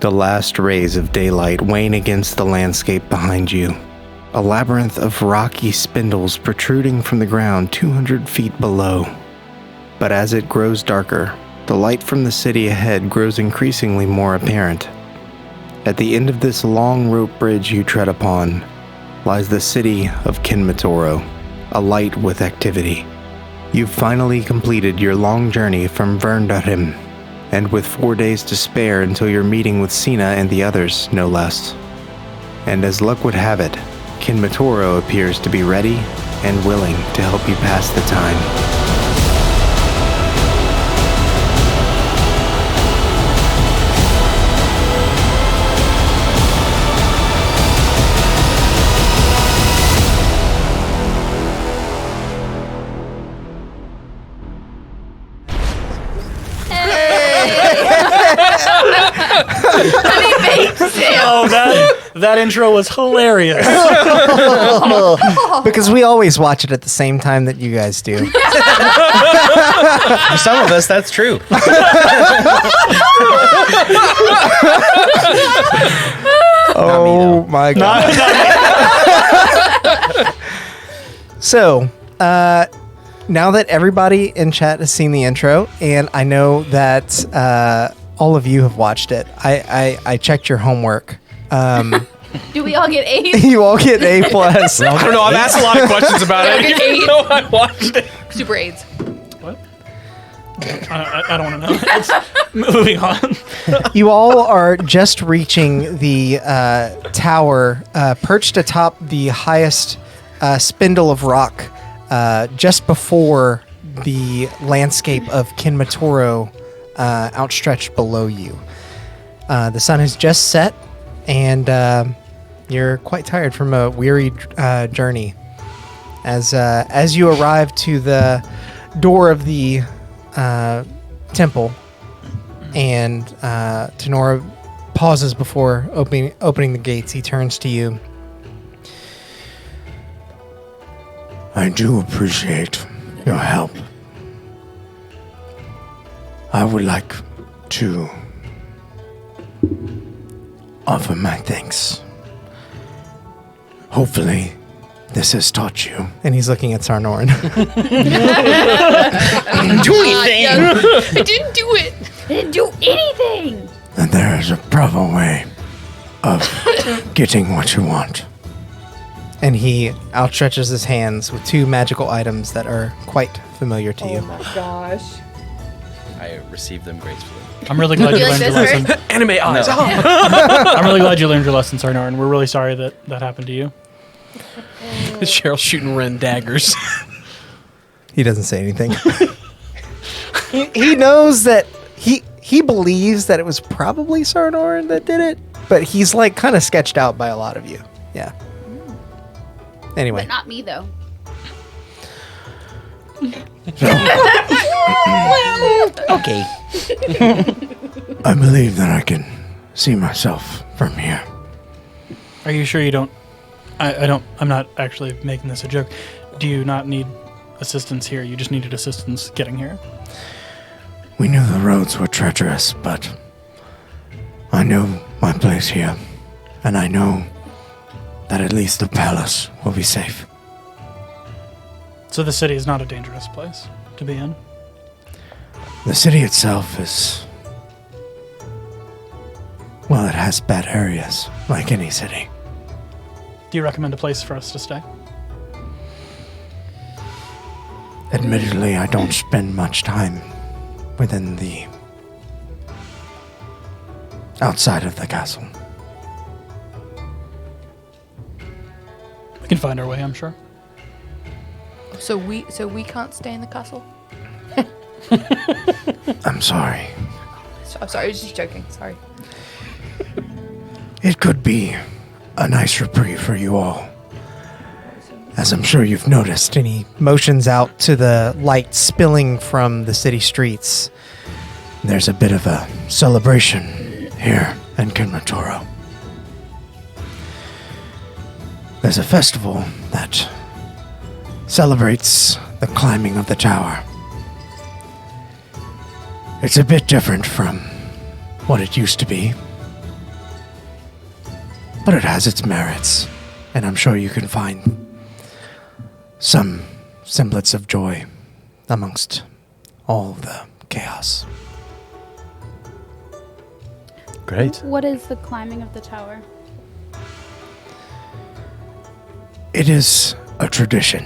The last rays of daylight wane against the landscape behind you. A labyrinth of rocky spindles protruding from the ground 200 feet below. But as it grows darker, the light from the city ahead grows increasingly more apparent. At the end of this long rope bridge you tread upon lies the city of Kinmatoro, alight with activity. You've finally completed your long journey from Verndahrim, and with 4 days to spare until your meeting with Sina and the others, no less. And as luck would have it, Kinmatoro appears to be ready and willing to help you pass the time. Oh, that intro was hilarious. Because we always watch it at the same time that you guys do. For some of us, that's true. Oh my god. So, now that everybody in chat has seen the intro, and I know that all of you have watched it, I checked your homework. Do we all get A's? You all get A+. I don't know. I've asked a lot of questions about it. I didn't even know I watched it. Super AIDS. What? I don't want to know. It's, moving on. You all are just reaching the tower perched atop the highest spindle of rock just before the landscape of Kinmatoro outstretched below you. The sun has just set, and you're quite tired from a weary journey. As you arrive to the door of the temple, and Tenora pauses before opening the gates, he turns to you. I do appreciate your help. I would like to offer my thanks. Hopefully, this has taught you. And he's looking at Sarnorin. I didn't do it. I didn't do anything. And there is a proper way of getting what you want. And he outstretches his hands with two magical items that are quite familiar to you. Oh my gosh. I received them gracefully. I'm really glad you like learned your this, lesson. Anime eyes. No. I'm really glad you learned your lesson, Sarnar, and we're really sorry that happened to you. Cheryl's shooting Ren daggers. He doesn't say anything. he knows that he believes that it was probably Sarnorin that did it, but he's like kind of sketched out by a lot of you. Yeah. Anyway. But not me, though. Okay. I believe that I can see myself from here. Are you sure you don't? I'm not actually making this a joke. Do you not need assistance here? You just needed assistance getting here. We knew the roads were treacherous, but I know my place here, and I know that at least the palace will be safe. So the city is not a dangerous place to be in? The city itself is... well, it has bad areas, like any city. Do you recommend a place for us to stay? Admittedly, I don't spend much time within the... outside of the castle. We can find our way, I'm sure. So we can't stay in the castle? I'm sorry. I'm sorry, I was just joking. Sorry. It could be a nice reprieve for you all. As I'm sure you've noticed. And he motions out to the light spilling from the city streets. There's a bit of a celebration here in Kinmatoro. There's a festival that celebrates the climbing of the tower. It's a bit different from what it used to be. but it has its merits, and I'm sure you can find some semblance of joy amongst all the chaos. Great. What is the climbing of the tower? It is a tradition,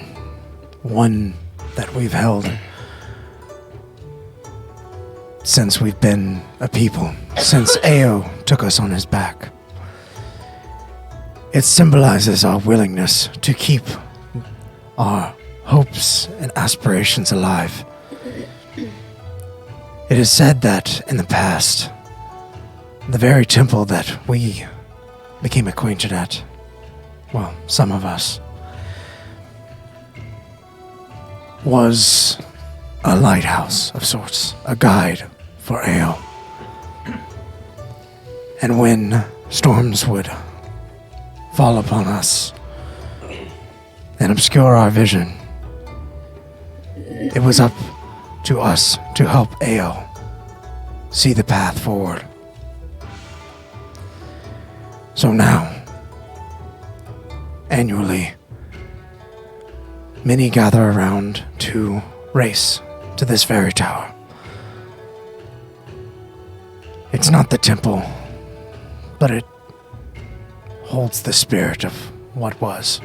one that we've held since we've been a people, since Ao took us on his back. It symbolizes our willingness to keep our hopes and aspirations alive. It is said that in the past, the very temple that we became acquainted at, well, some of us, was a lighthouse of sorts, a guide for Ao. And when storms would fall upon us and obscure our vision, it was up to us to help Ao see the path forward. So now, annually, many gather around to race to this very tower. It's not the temple, but it holds the spirit of what was.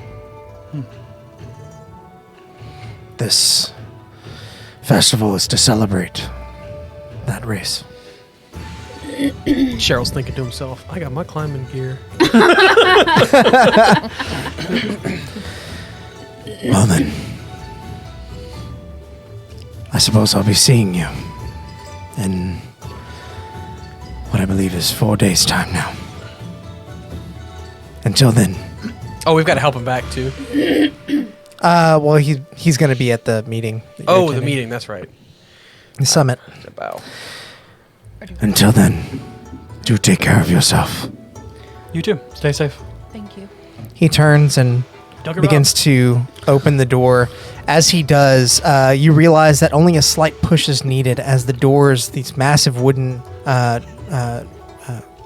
This festival is to celebrate that race. Cheryl's thinking to himself, I got my climbing gear. Well then, I suppose I'll be seeing you in what I believe is 4 days' time now. Until then. Oh, we've got to help him back too. Well, he's going to be at the meeting. that you're Oh, the attending. meeting, that's right. The summit. The bow. Until then, do take care of yourself. You too. Stay safe. Thank you. He turns and Don't get begins to open the door. As he does, you realize that only a slight push is needed as the doors, these massive wooden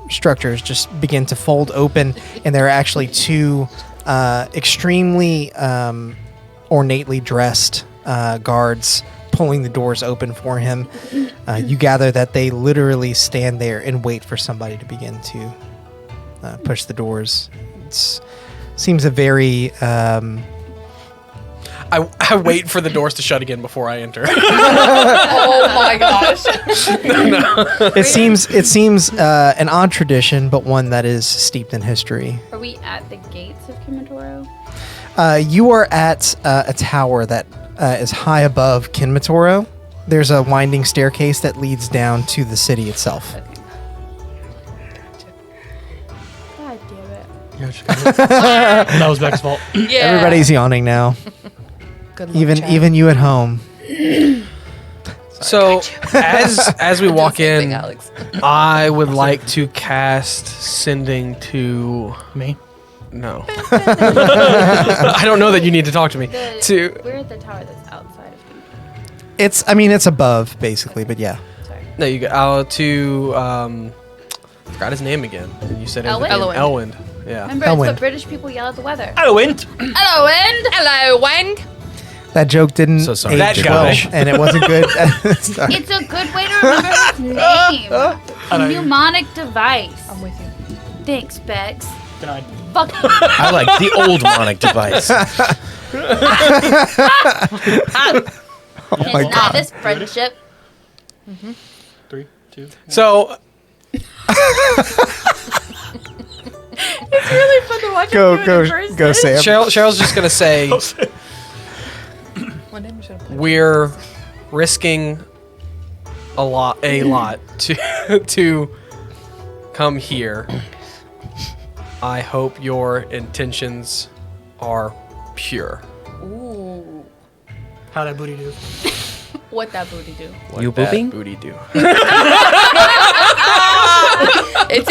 structures, just begin to fold open, and there are actually two extremely ornately dressed guards pulling the doors open for him. You gather that they literally stand there and wait for somebody to begin to push the doors. It seems a very... I wait for the doors to shut again before I enter. Oh my gosh. It seems an odd tradition, but one that is steeped in history. Are we at the gates of Kimitoro? You are at a tower that is high above Kinmatoro. There's a winding staircase that leads down to the city itself. Okay. God damn it. That was Beck's fault. Yeah. Everybody's yawning now, Good luck, Chad. even you at home. So, as we walk Same thing, in, Alex. I would like to cast Sending to... Me? No. I don't know that you need to talk to me. We're at the tower that's outside of Kimitoro. It's above basically, but yeah. Sorry. No, you go forgot his name again. You said it was Elwind? Elwind. Yeah. Remember, it's Elwind. what British people yell at the weather. Hello, Wind. Hello, wind. Hello, Wang. That joke didn't So sorry. age That well, guy. and it wasn't good. Sorry. It's a good way to remember his name. A mnemonic device. I'm with you. Thanks, Bex. Good night. Fuck you. I like the old mnemonic device. It's not this friendship. 3, 2. So, It's really fun to watch Go, him do go, it in person. go, Sam. Cheryl's just going to say One day we should have played. we're risking a lot to come here. I hope your intentions are pure. Ooh. How'd that booty do? What that booty do? What You that booping? booty do. It's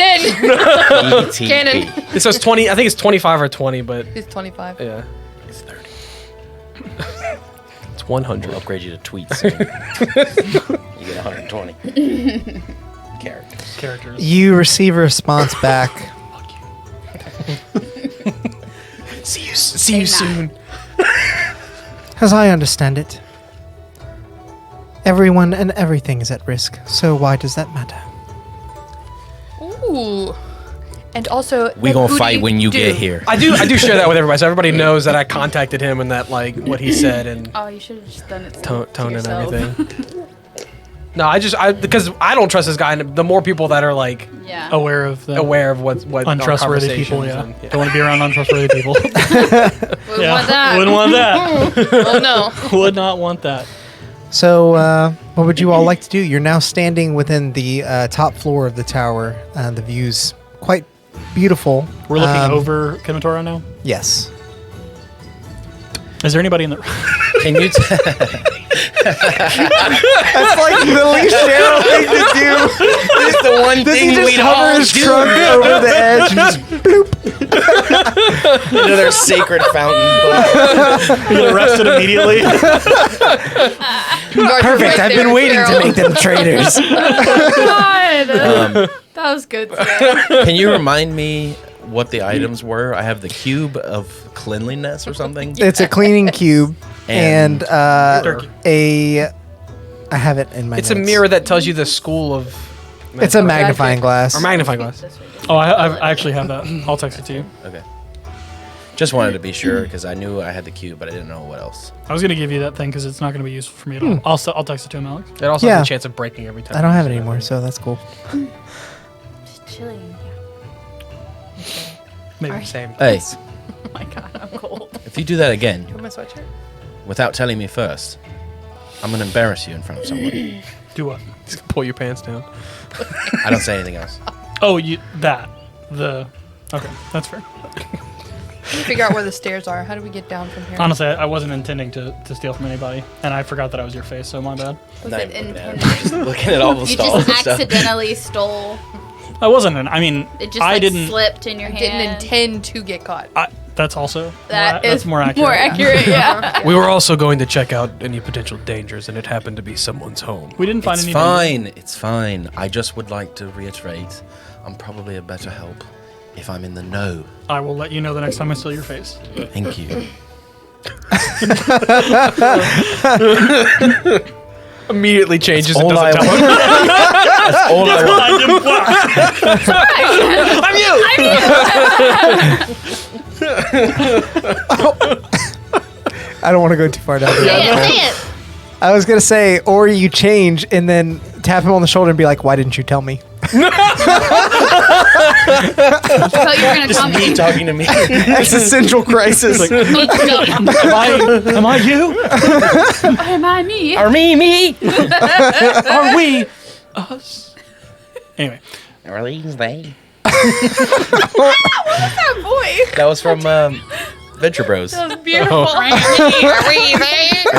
in. Cannon. So it's 20. I think it's 25 or 20, but He's 25. yeah, It's 30. it's 100. We'll upgrade you to tweets. You get 120. Characters. Characters. You receive a response back See you soon. As I understand it, everyone and everything is at risk. So why does that matter? Ooh. And also, We gonna fight when you get here. I do share that with everybody, so everybody knows that I contacted him and that like what he said and Oh, you should have just done it. tone and yourself. everything. No, because I don't trust this guy, and the more people that are like Yeah. Aware of the aware of what untrustworthy our people. Yeah. conversations and- Don't want to be around untrustworthy people. Wouldn't want that. Wouldn't want that. Oh no. Would not want that. So, what would you all like to do? You're now standing within the top floor of the tower. The view's quite beautiful. We're looking over Kimitora now. Yes. Is there anybody in the? Can you? That's like the least Cheryl thing to do. It's the one Does thing he just we hover all his do. trunk over the edge and just Another sacred fountain. You're arrested immediately. perfect? I've been waiting to make them traitors. God. That was good. Sarah. Can you remind me what the items were? I have the cube of cleanliness or something. It's a cleaning cube and Turkey. I have it in my. It's a notes. mirror that tells you the school of. It's a magnifying glass. Or magnifying glass. Oh, I actually have that. I'll text it to you. Okay. Just wanted to be sure because I knew I had the cube, but I didn't know what else. I was gonna give you that thing because it's not gonna be useful for me at all. I'll text it to him, Alex. It also Yeah. has a chance of breaking every time. I don't have it anymore, so that's cool. Just chilling. Maybe. Same. Hey, Oh my god, I'm cold. if you do that again You want my sweatshirt? without telling me first, I'm gonna embarrass you in front of someone. Do what? Just pull your pants down. I don't say anything else. Oh, Okay, that's fair. Figure out where the stairs are. How do we get down from here? Honestly, I wasn't intending to steal from anybody, and I forgot that I was your face, so my bad. Was Not it even looking at intended? it, just looking at all the You stalls just and stuff. accidentally stole. I wasn't. I mean, It just I like didn't. slipped in your I hand. didn't intend to get caught. That's also That that's is more accurate. More accurate, yeah. We were also going to check out any potential dangers, and it happened to be someone's home. We didn't find It's any. fine. It's fine. I just would like to reiterate, I'm probably a better help if I'm in the know. I will let you know the next time I steal your face. Thank you. Immediately changes All and I doesn't tell want. him. That's all I want. I don't want to go too far down. the rabbit hole. Say it. I was gonna say, or you change and then tap him on the shoulder and be like, "Why didn't you tell me?" I thought you were gonna tell Me me. talking to me. Existential crisis. Am I you? Am I me? Or me. Are we us? Anyway, Or they. That voice. That was from Venture Bros. That was beautiful. Are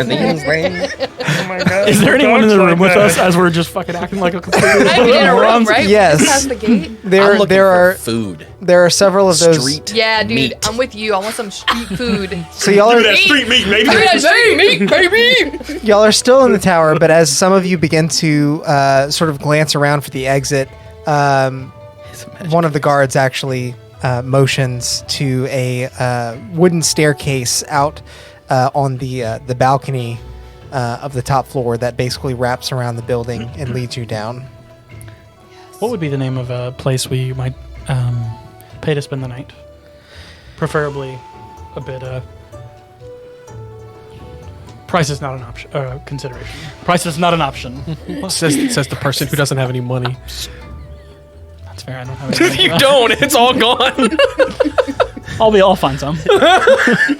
these they? Oh my god. is there anyone in the room with us as we're just fucking acting like a completely I've been in a room, morons? right? Yes. Past the gate. I'm There looking are for food. there are several of those. Street Yeah, dude, meat. I'm with you. I want some street food. So y'all are street meat, maybe. Street meat, baby. y'all are still in the tower, but as some of you begin to sort of glance around for the exit, one of the guards actually motions to a wooden staircase out on the balcony of the top floor that basically wraps around the building and leads you down. What would be the name of a place we might pay to spend the night? Preferably a bit. Price is not an option. Consideration. Price is not an option. says the person who doesn't have any money. That's fair. I don't have any. You don't. It's all gone. I'll find some.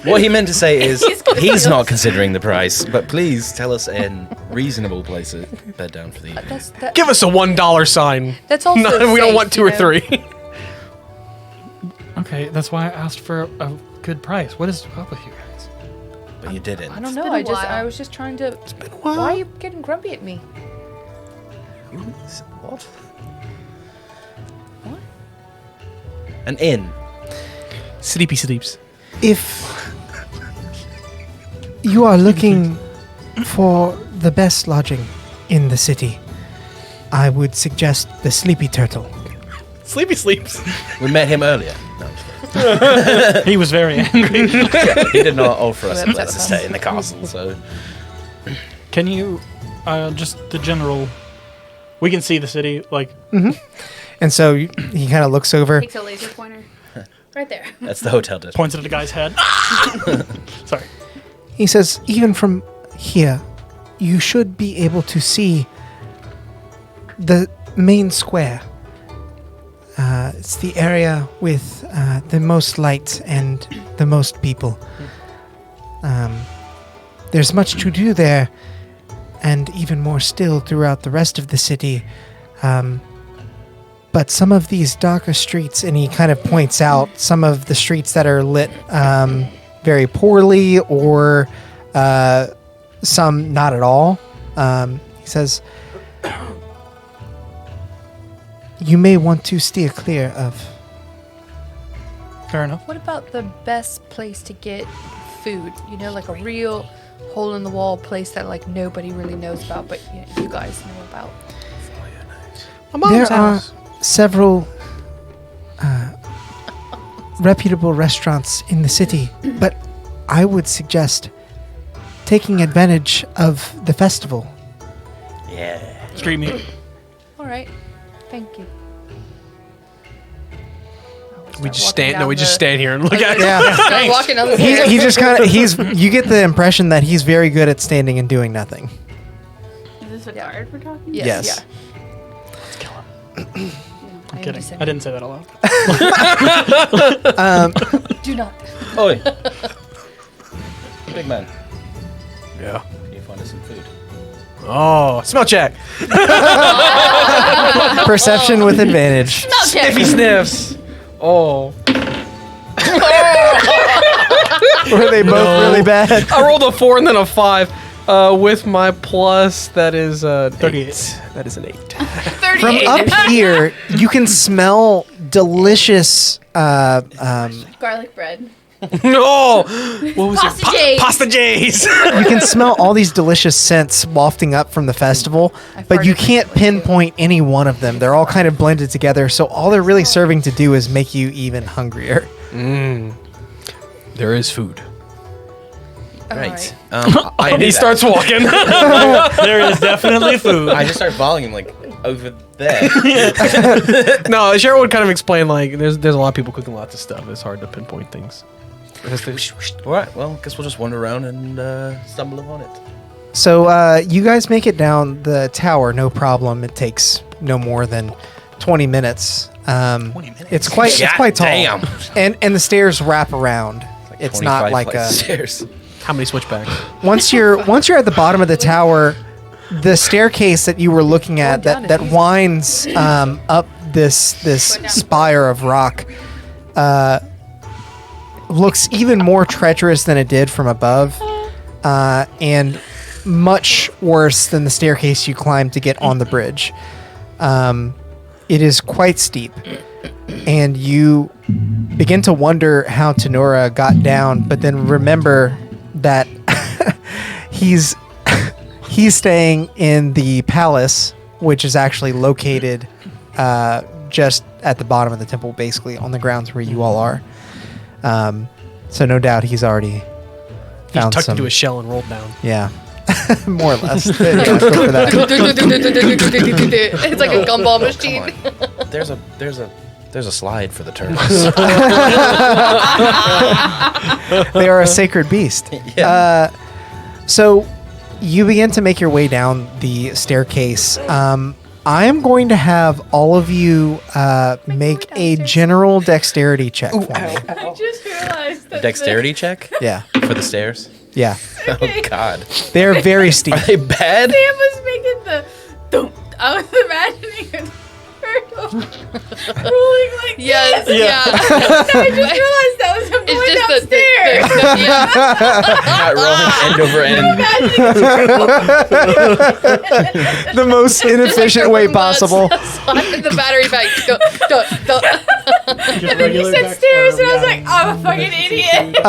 What he meant to say is he's not considering the price, but please tell us a reasonable place to bed down for the evening. Give us a $1 sign. That's also No, we don't safe, want 2 you or know? 3. Okay, that's why I asked for a good price. What is up with you guys? But you didn't. I don't been know. a I while. was just trying to. Why are you getting grumpy at me? What? An inn. Sleepy sleeps. If you are looking for the best lodging in the city, I would suggest the Sleepy Turtle. Sleepy sleeps. We met him earlier. No, I'm just kidding. He was very angry. He did not offer us a That's place to upset stay in the castle, so... Can you, just the general... We can see the city, like... And so he kind of looks over. Takes a laser pointer. Right there. That's the hotel district. Points it at the guy's head. Sorry. He says, even from here, you should be able to see the main square. It's the area with the most light and the most people. There's much to do there, and even more still throughout the rest of the city. But some of these darker streets, and he kind of points out some of the streets that are lit very poorly, or some not at all. He says, you may want to steer clear of. Fair enough. What about the best place to get food? You know, like a real hole in the wall place that like nobody really knows about, but you guys know about. There are several reputable restaurants in the city, but I would suggest taking advantage of the festival. Yeah. Street meat. All right, thank you. We just stand here and look at it. Yeah. Start walking on the He just kind of, you get the impression that he's very good at standing and doing nothing. Is this a guard we're talking? Yes. I'm kidding. I didn't say that out loud. Do not. Oi. Big man, Yeah. can you find us some food? Oh, smell check. Perception with advantage. Sniffy sniffs. Oh. Were they both really bad? I rolled a 4 and then a 5. With my plus, that is 38. 8. That is an 8. 38. From up here, you can smell delicious. Garlic bread. No! What was Pasta it? J's. Pasta J's! You can smell all these delicious scents wafting up from the festival, but you can't pinpoint any one of them. They're all kind of blended together, so all they're really serving to do is make you even hungrier. There is food. Right. And he starts walking. There is definitely food. I just start following him, like, over there. No, Cheryl would kind of explain, like, there's a lot of people cooking lots of stuff. It's hard to pinpoint things. All right, well, guess we'll just wander around and stumble upon it. So you guys make it down the tower, no problem. It takes no more than 20 minutes. 20 minutes. It's quite tall, damn. and the stairs wrap around. It's not 25 like flights a. of stairs. How many switchbacks? Once you're at the bottom of the tower, the staircase that you were looking at that winds up this spire of rock looks even more treacherous than it did from above, and much worse than the staircase you climbed to get on the bridge. It is quite steep, and you begin to wonder how Tenora got down, but then remember that he's staying in the palace, which is actually located just at the bottom of the temple, basically on the grounds where you all are. So no doubt he's already found Tucked some. into a shell and rolled down. Yeah, more or less. Yeah, go for that. It's like a gumball machine. There's a slide for the turtles. They are a sacred beast. Yeah. So you begin to make your way down the staircase. I am going to have all of you make a general dexterity check for me. I just realized that. Dexterity check Yeah, for the stairs. yeah. Oh God, They're very steep. are they bad? Sam was making the. I was imagining a turtle rolling like Yes, this. yeah. I just realized that was him going It's just downstairs. Not rolling end over end. The most inefficient way possible. The battery back. And then you said stairs, and I was like, I'm a fucking idiot.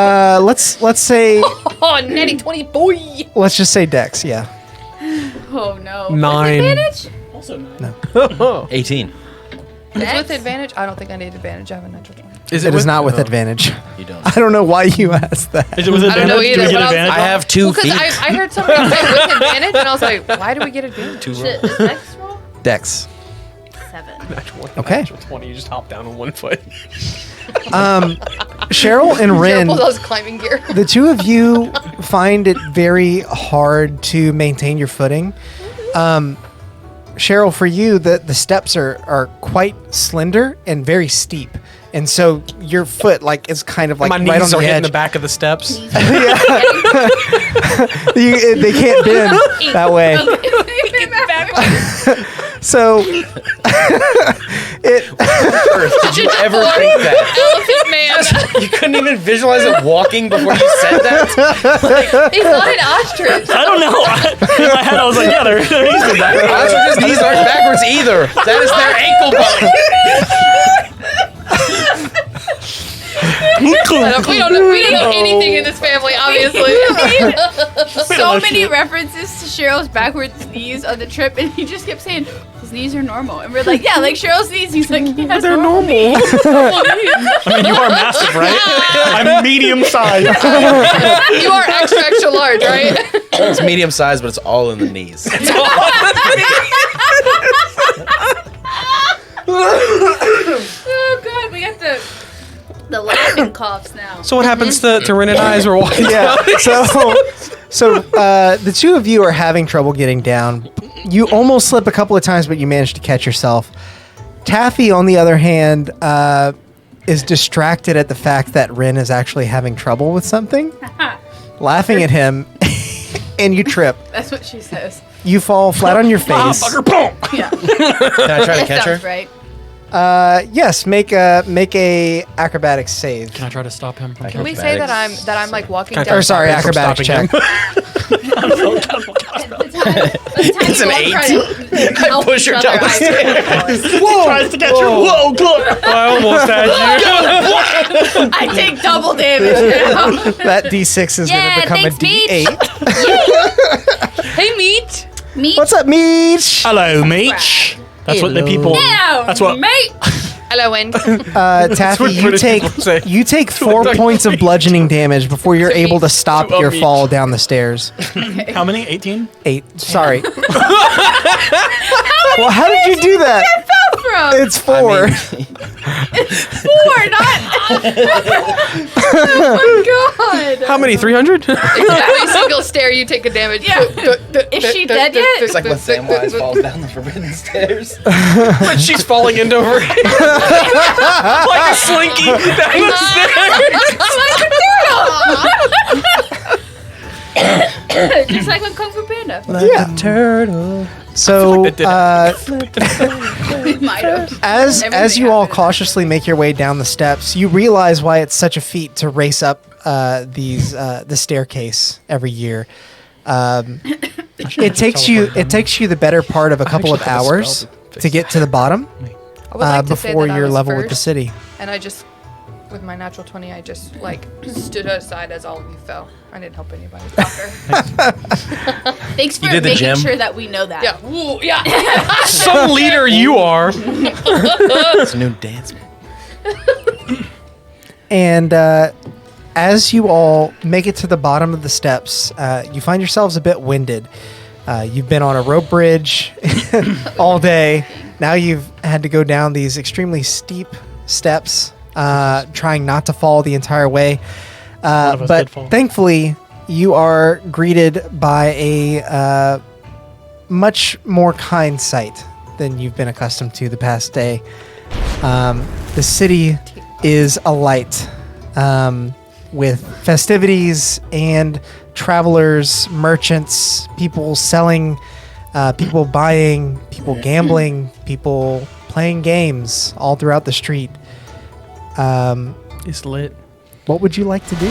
Let's say Oh, natty 20 boy. let's just say dex. Yeah. Oh no. 9. Advantage? Also 9. No. 18. It's with advantage. I don't think I need advantage. I have a natural 20. Is It is not with no. advantage. You don't. I don't know why you asked that. Is it with I don't advantage? know Do either, we get but I was- advantage? I have 2 Because feet. I heard somebody say with advantage, and I was like, why do we get advantage? 2 Shit, is next roll? Dex. 7. Okay. Natural 20, you just hop down on 1 foot. Cheryl and Rin, Pulls out his climbing gear. the two of you find it very hard to maintain your footing. Cheryl, for you, the steps are quite slender and very steep. And so your foot is kind of like My right on knees the are hitting edge. the back of the steps. They can't bend that way. So it Did you ever think that? Elephant man. You couldn't even visualize it walking before you said that? He's not an ostrich. I don't know. In my head, I was like, yeah, they're easy back. Ostriches' knees aren't backwards either. That is their ankle bone. We don't know anything in this family, obviously. So many references to Cheryl's backwards knees on the trip, and he just kept saying his knees are normal, and we're like, yeah, like Cheryl's knees. He's like, yeah, They're normal. I mean, you are massive, right? I'm medium sized. You are extra, extra large, right? It's medium sized, but it's all in the knees. Oh god, we got the laughing coughs now. So what happens to Rin and I as we're walking yeah. down? So the two of you are having trouble getting down. You almost slip a couple of times, but you manage to catch yourself. Taffy, on the other hand, is distracted at the fact that Rin is actually having trouble with something, laughing at him, and you trip. That's what she says. You fall flat on your face. Fucker, boom. Yeah, Can I try to that catch her? sounds right. Yes, make a acrobatics save. Can I try to stop him? From Can we say that I'm like walking Can I down? Or sorry, Stop him from acrobatics check. It's an 8. I push her down the stairs. Whoa! Tries to catch her. Whoa, good. I almost had you. I take double damage now. That D6 is going Yeah, to become thanks, a D8. Hey, meat. Meat. What's up, Meech? Hello, Meech. That's what the people. Yeah, That's what. mate. Hello, Wind. Taffy, what British people say. you take 4 points of bludgeoning damage before you're able to stop To a your Meech. fall down the stairs. How many? 18? 8. Sorry. Well, how did you do that? From It's 4. four, not. Oh my god. How many? 300? Every single stair you take a damage. Yeah. Is she dead yet? It's like when Samwise falls down the forbidden stairs. But she's falling into her like a slinky down the stairs. Just like when Kung Fu Panda. Yeah. Turtle. So, that did Might have. as Everything you all happened. cautiously make your way down the steps, you realize why it's such a feat to race up the staircase every year. It takes you the better part of a couple of actually have a hours spell to to get to the bottom I would like to say before that I you're was level with the first, city. And I just, with my natural 20, I just like stood aside as all of you fell. I didn't help anybody. Fucker. Thanks for did the making gym? sure that we know that. Yeah. Ooh, yeah. Some leader you are. It's a new dance. And as you all make it to the bottom of the steps, you find yourselves a bit winded. You've been on a rope bridge all day. Now you've had to go down these extremely steep steps, trying not to fall the entire way. of us But did fall. thankfully, you are greeted by a much more kind sight than you've been accustomed to the past day. The city is alight with festivities and travelers, merchants, people selling, people buying, people gambling, people playing games all throughout the street. It's lit. What would you like to do?